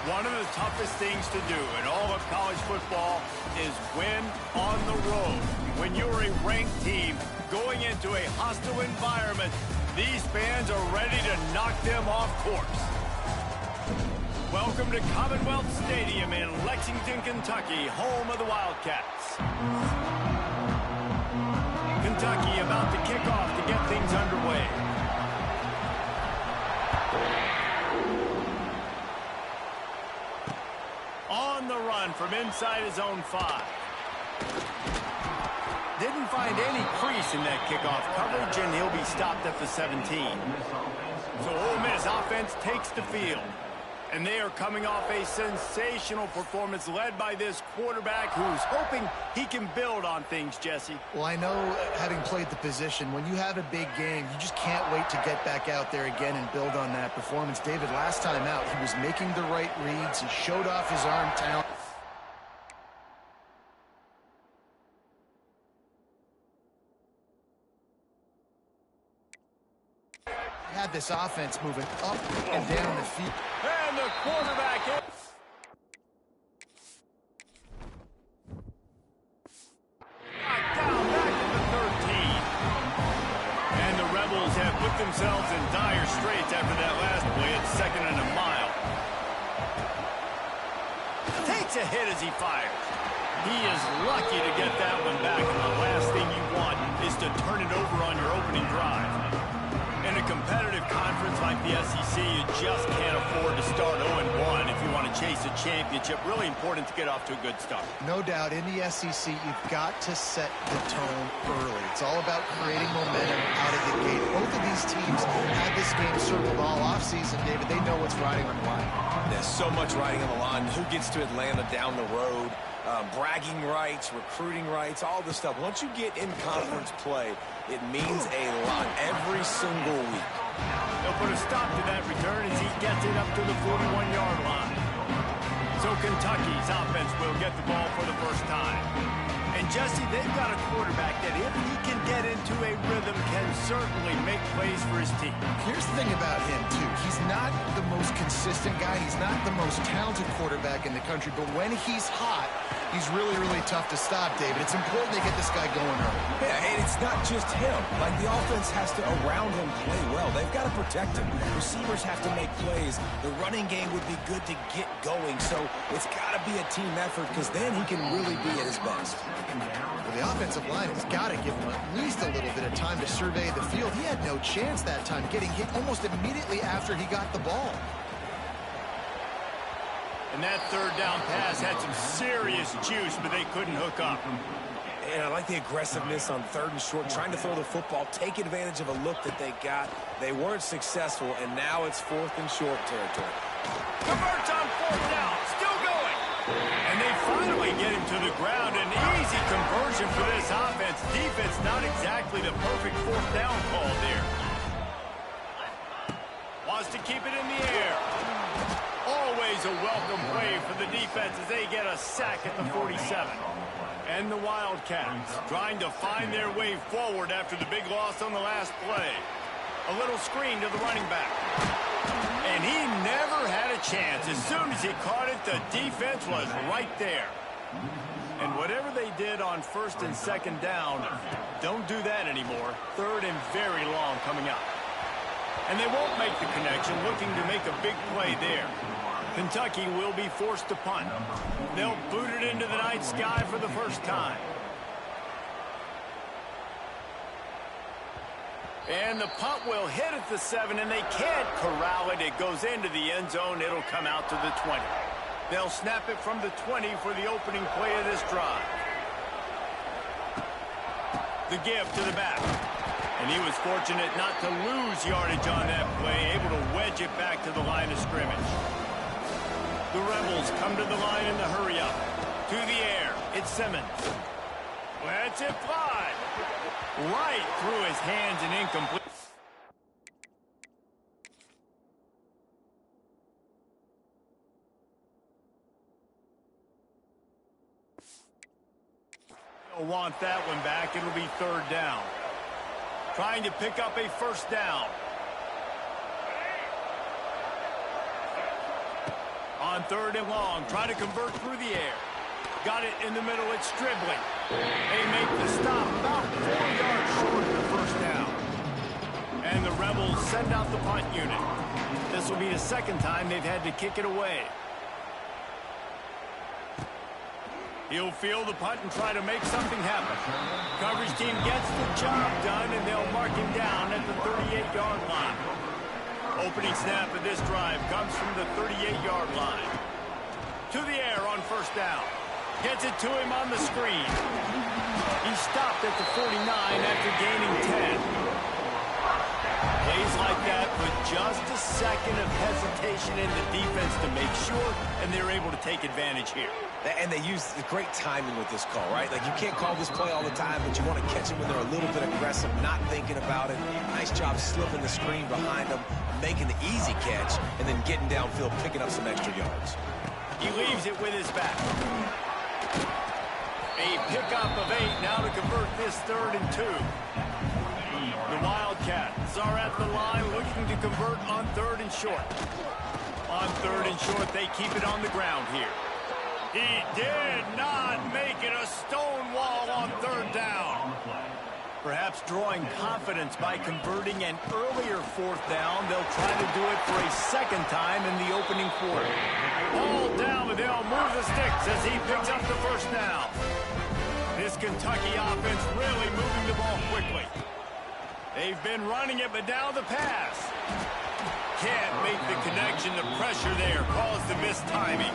One of the toughest things to do in all of college football is win on the road. When you're a ranked team going into a hostile environment, these fans are ready to knock them off course. Welcome to Commonwealth Stadium in Lexington, Kentucky, home of the Wildcats. Kentucky about to kick off to get things underway. On the run from inside his own 5. Didn't find any crease in that kickoff coverage, and he'll be stopped at the 17. So Ole Miss offense takes the field. And they are coming off a sensational performance led by this quarterback who's hoping he can build on things, Jesse. Well, I know, having played the position, when you have a big game, you just can't wait to get back out there again and build on that performance. David, last time out, he was making the right reads. He showed off his arm talent. Had this offense moving up and down the field. And the quarterback in. Down back at the 13. And the Rebels have put themselves in dire straits after that last play at 2nd and a mile. Takes a hit as he fires. He is lucky to get that one back, and the last thing you want is to turn it over on your opening drive. In a competitive conference like the SEC, you just can't afford to start 0-1 if you want to chase a championship. Really important to get off to a good start. No doubt, in the SEC, you've got to set the tone early. It's all about creating momentum out of the gate. Both of these teams had this game circled all offseason, David. They know what's riding on the line. There's so much riding on the line. Who gets to Atlanta down the road? Bragging rights, recruiting rights, all this stuff. Once you get in conference play, it means a lot every single week. They'll put a stop to that return as he gets it up to the 41-yard line. So Kentucky's offense will get the ball for the first time. And Jesse, they've got a quarterback that if he can get into a rhythm can certainly make plays for his team. Here's the thing about him, too. He's not the most consistent guy. He's not the most talented quarterback in the country. But when he's hot, he's really, really tough to stop, David. It's important they get this guy going early. Yeah, and it's not just him. Like, the offense has to, around him, play well. They've got to protect him. Receivers have to make plays. The running game would be good to get going. So it's got to be a team effort because then he can really be at his best. Well, the offensive line has got to give him at least a little bit of time to survey the field. He had no chance that time, getting hit almost immediately after he got the ball. And that third down pass had some serious juice, but they couldn't hook up. And I like the aggressiveness on 3rd and short, trying to throw the football, take advantage of a look that they got. They weren't successful, and now it's 4th and short territory. Converts on 4th down, still going. And they finally get him to the ground. An easy conversion for this offense. Defense not exactly the perfect 4th down call there. Wants to keep it in the air. Always a welcome play for the defense as they get a sack at the 47. And the Wildcats trying to find their way forward after the big loss on the last play. A little screen to the running back. And he never had a chance. As soon as he caught it, the defense was right there. And whatever they did on 1st and 2nd down, don't do that anymore. 3rd and very long coming up. And they won't make the connection, looking to make a big play there. Kentucky will be forced to punt. They'll boot it into the night sky for the first time. And the punt will hit at the 7, and they can't corral it. It goes into the end zone. It'll come out to the 20. They'll snap it from the 20 for the opening play of this drive. The give to the back. And he was fortunate not to lose yardage on that play, able to wedge it back to the line of scrimmage. The Rebels come to the line in the hurry-up. To the air, it's Simmons. Lets it fly. Right through his hands and incomplete. They'll want that one back. It'll be 3rd down. Trying to pick up a 1st down. On 3rd and long, try to convert through the air. Got it in the middle, it's dribbling. They make the stop about 4 yards short of the first down. And the Rebels send out the punt unit. This will be the second time they've had to kick it away. He'll field the punt and try to make something happen. Coverage team gets the job done, and they'll mark him down at the 38-yard line. Opening snap of this drive comes from the 38-yard line. To the air on 1st down. Gets it to him on the screen. He stopped at the 49 after gaining 10. Plays like that with just a second of hesitation in the defense to make sure, and they're able to take advantage here. And they use great timing with this call, right? Like, you can't call this play all the time, but you want to catch them when they're a little bit aggressive, not thinking about it. Nice job slipping the screen behind them, making the easy catch, and then getting downfield, picking up some extra yards. He leaves it with his back. A pickup of 8 now to convert this 3rd and 2. The Wildcats are at the line looking to convert on 3rd and short. On 3rd and short, they keep it on the ground here. He did not make it a stone wall on 3rd down. Perhaps drawing confidence by converting an earlier 4th down. They'll try to do it for a second time in the opening quarter. Ball down, and they'll move the sticks as he picks up the 1st down. This Kentucky offense really moving the ball quickly. They've been running it, but now the pass. Can't make the connection. The pressure there caused the missed timing.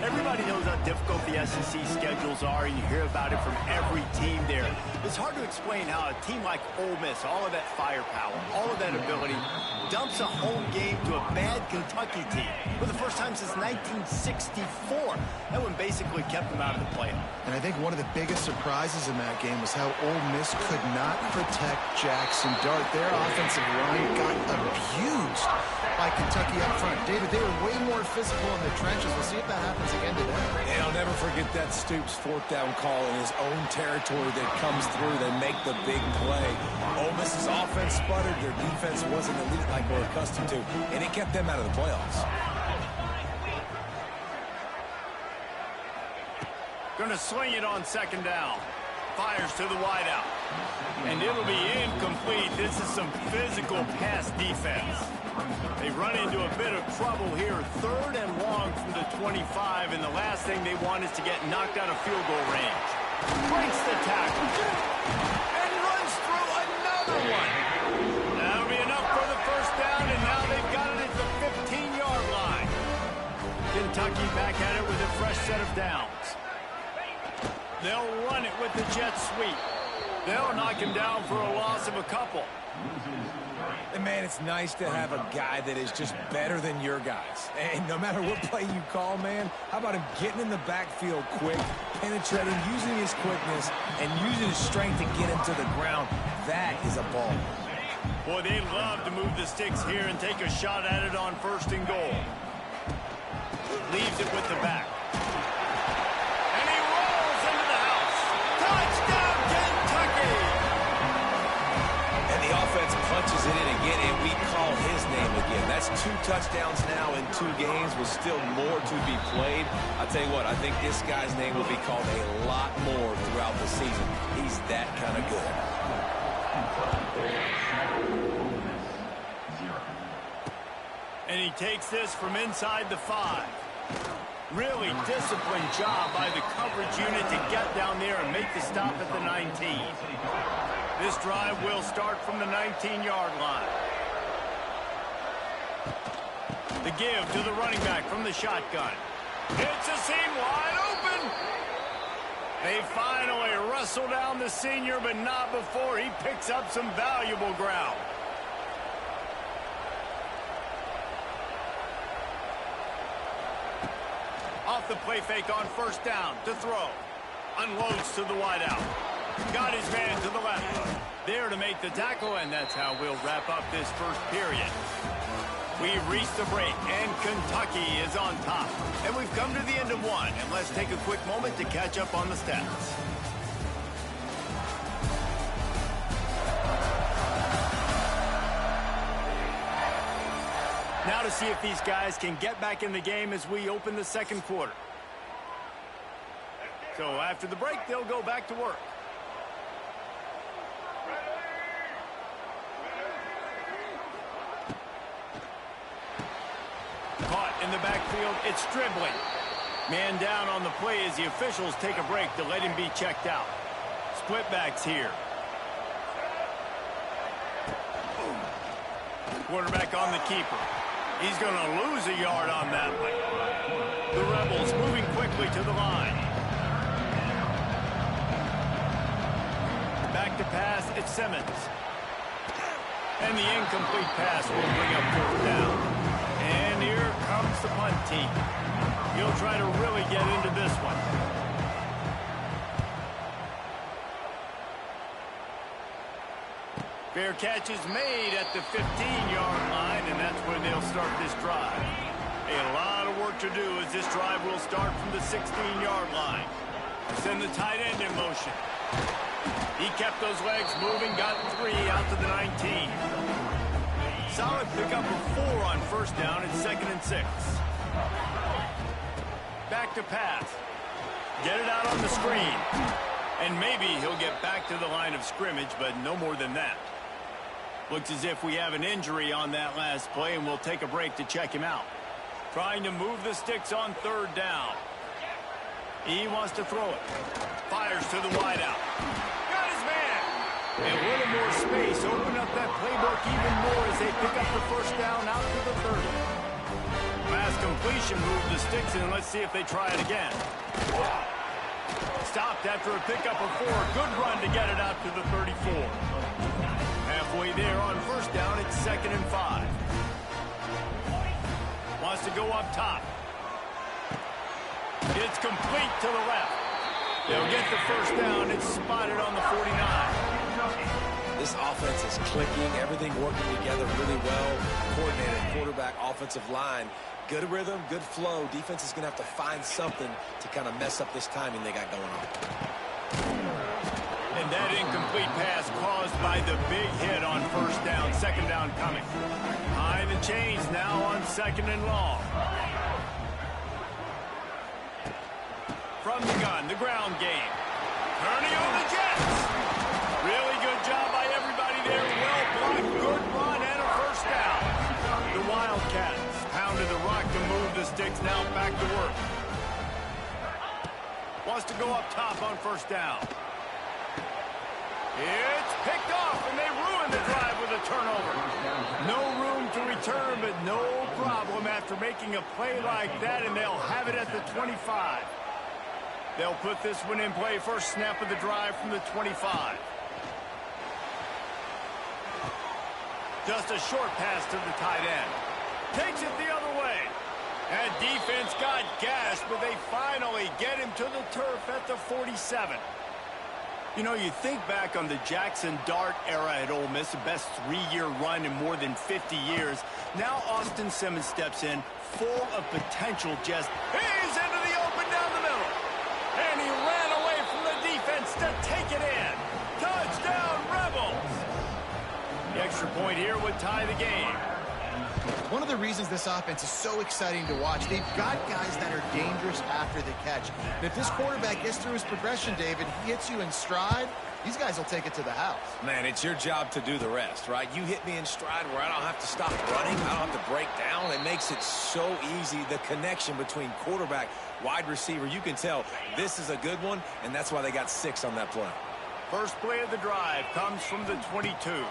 Everybody knows how difficult the SEC schedules are, and you hear about it from every team there. It's hard to explain how a team like Ole Miss, all of that firepower, all of that ability, dumps a home game to a bad Kentucky team for the first time since 1964. That one basically kept them out of the playoff. And I think one of the biggest surprises in that game was how Ole Miss could not protect Jackson Dart. Their offensive line got abused by Kentucky up front. David, they were way more physical in the trenches. We'll see if that happens again today. And I'll never forget that Stoops 4th down call in his own territory that comes through. They make the big play. Ole Miss's offense sputtered. Their defense wasn't elite like we're accustomed to, and it kept them out of the playoffs. Gonna swing it on 2nd down. Fires to the wideout. And it'll be incomplete. This is some physical pass defense. They run into a bit of trouble here. 3rd and long from the 25, and the last thing they want is to get knocked out of field goal range. Breaks the tackle. And runs through another one. That'll be enough for the 1st down, and now they've got it at the 15-yard line. Kentucky back at it with a fresh set of downs. They'll run it with the jet sweep. They'll knock him down for a loss of a couple. And, man, it's nice to have a guy that is just better than your guys. And no matter what play you call, man, how about him getting in the backfield quick, penetrating, using his quickness, and using his strength to get him to the ground. That is a ball. Boy, they love to move the sticks here and take a shot at it on 1st and goal. Leaves it with the back. And he rolls into the house. Touchdown, Kentucky! And the offense punches it in again, and we call his name again. That's 2 touchdowns now in 2 games with still more to be played. I'll tell you what, I think this guy's name will be called a lot more throughout the season. He's that kind of good. And he takes this from inside the 5. Really disciplined job by the coverage unit to get down there and make the stop at the 19. This drive will start from the 19-yard line. The give to the running back from the shotgun. It's a seam wide open. They finally wrestle down the senior, but not before he picks up some valuable ground. Off the play fake on 1st down to throw. Unloads to the wideout. Got his man to the left. There to make the tackle, and that's how we'll wrap up this 1st period. We've reached the break, and Kentucky is on top. And we've come to the end of 1, and let's take a quick moment to catch up on the stats. Now to see if these guys can get back in the game as we open the second quarter. So after the break, they'll go back to work. Caught in the backfield. It's dribbling. Man down on the play as the officials take a break to let him be checked out. Split backs here. Quarterback on the keeper. He's going to lose a yard on that one. The Rebels moving quickly to the line. Back to pass, it's Simmons. And the incomplete pass will bring up fourth down. And here comes the punt team. He'll try to really get into this one. Fair catch is made at the 15-yard line, and that's where they'll start this drive. A lot of work to do as this drive will start from the 16-yard line. Send the tight end in motion. He kept those legs moving, got 3 out to the 19. Solid pickup of 4 on first down. It's 2nd and 6. Back to pass. Get it out on the screen. And maybe he'll get back to the line of scrimmage, but no more than that. Looks as if we have an injury on that last play, and we'll take a break to check him out. Trying to move the sticks on 3rd down. He wants to throw it. Fires to the wideout. Got his man. A little more space. Open up that playbook even more as they pick up the first down out to the 30. Last completion moved the sticks in. Let's see if they try it again. Stopped after a pickup of 4. Good run to get it out to the 34. Halfway there on first down, it's 2nd and 5. Wants to go up top. It's complete to the left. They'll get the first down. It's spotted on the 49. This offense is clicking, everything working together really well. Coordinated quarterback, offensive line. Good rhythm, good flow. Defense is going to have to find something to kind of mess up this timing they got going on. And that incomplete pass caused by the big hit on first down. 2nd down coming. High the chains now on 2nd and long. From the gun, the ground game. Turning on the Jets. Really good job by everybody there. Well blocked, good run, and a first down. The Wildcats pounded the rock to move the sticks. Now back to work. Wants to go up top on first down. It's picked off, and they ruined the drive with a turnover. No room to return, but no problem after making a play like that, and they'll have it at the 25. They'll put this one in play. First snap of the drive from the 25. Just a short pass to the tight end. Takes it the other way. And defense got gassed, but they finally get him to the turf at the 47. You know, you think back on the Jackson Dart era at Ole Miss, the best 3-year run in more than 50 years. Now Austin Simmons steps in, full of potential. Just, he's into the open down the middle. And he ran away from the defense to take it in. Touchdown, Rebels! The extra point here would tie the game. One of the reasons this offense is so exciting to watch, they've got guys that are dangerous after the catch. And if this quarterback gets through his progression, David, he hits you in stride, these guys will take it to the house. Man, it's your job to do the rest, right? You hit me in stride where I don't have to stop running. I don't have to break down. It makes it so easy, the connection between quarterback, wide receiver. You can tell this is a good one, and that's why they got 6 on that play. First play of the drive comes from the 22.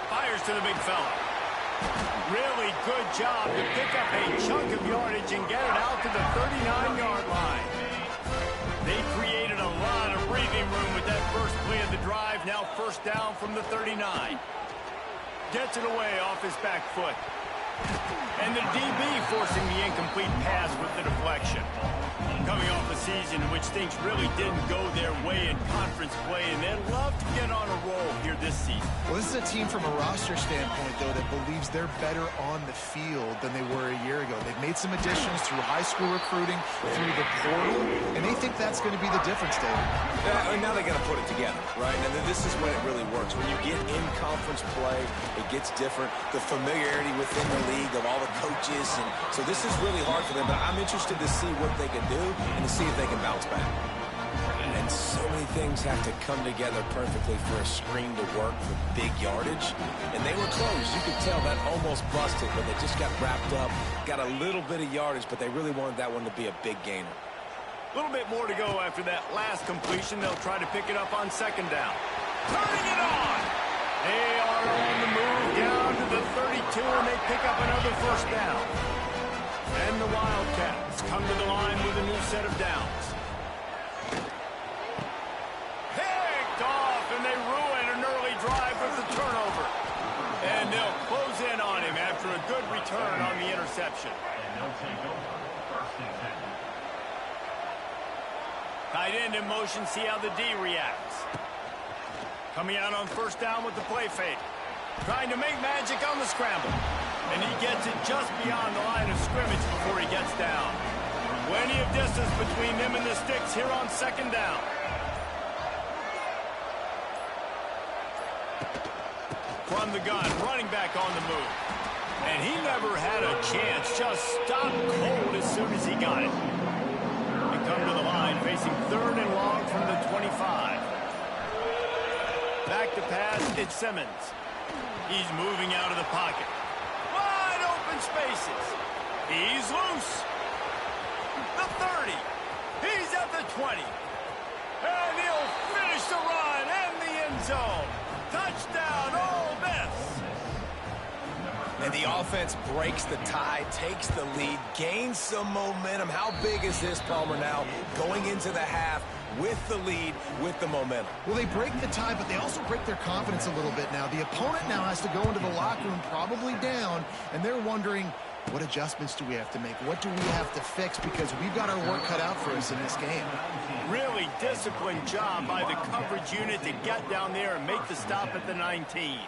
Fires to the big fella. Really good job to pick up a chunk of yardage and get it out to the 39-yard line. They created a lot of breathing room with that first play of the drive. Now first down from the 39. Gets it away off his back foot. And the DB forcing the incomplete pass with the deflection. Coming off the season in which things really didn't go their way in conference play, and they'd love to get on a roll here this season. Well, this is a team from a roster standpoint, though, that believes they're better on the field than they were a year ago. They've made some additions through high school recruiting, through the portal, and they think that's going to be the difference, David. Yeah, and now they got to put it together, right? And this is when it really works. When you get in conference play, it gets different. The familiarity within the league of all the coaches, and so this is really hard for them. But I'm interested to see what they can do and to see if they can bounce back. And so many things have to come together perfectly for a screen to work for big yardage. And they were close. You could tell that almost busted, but they just got wrapped up, got a little bit of yardage, but they really wanted that one to be a big gainer. A little bit more to go after that last completion. They'll try to pick it up on second down. Turning it on! They are on the move down to the 32, and they pick up another first down. And the Wildcats come to the line with a new set of downs. Picked off, and they ruin an early drive with the turnover. And they'll close in on him after a good return on the interception. Tight end in motion, see how the D reacts. Coming out on first down with the play fake. Trying to make magic on the scramble. And he gets it just beyond the line of scrimmage before he gets down. Plenty of distance between them and the sticks here on second down. From the gun, running back on the move. And he never had a chance, just stopped cold as soon as he got it. They come to the line, facing third and long from the 25. Back to pass, it's Simmons. He's moving out of the pocket. Wide open spaces. He's loose. The 30. He's at the 20. And he'll finish the run and the end zone. Touchdown, Ole Miss. And the offense breaks the tie, takes the lead, gains some momentum. How big is this, Palmer, now going into the half with the lead, with the momentum? Well, they break the tie, but they also break their confidence a little bit now. The opponent now has to go into the locker room probably down, and they're wondering, what adjustments do we have to make? What do we have to fix? Because we've got our work cut out for us in this game. Really disciplined job by the coverage unit to get down there and make the stop at the 19.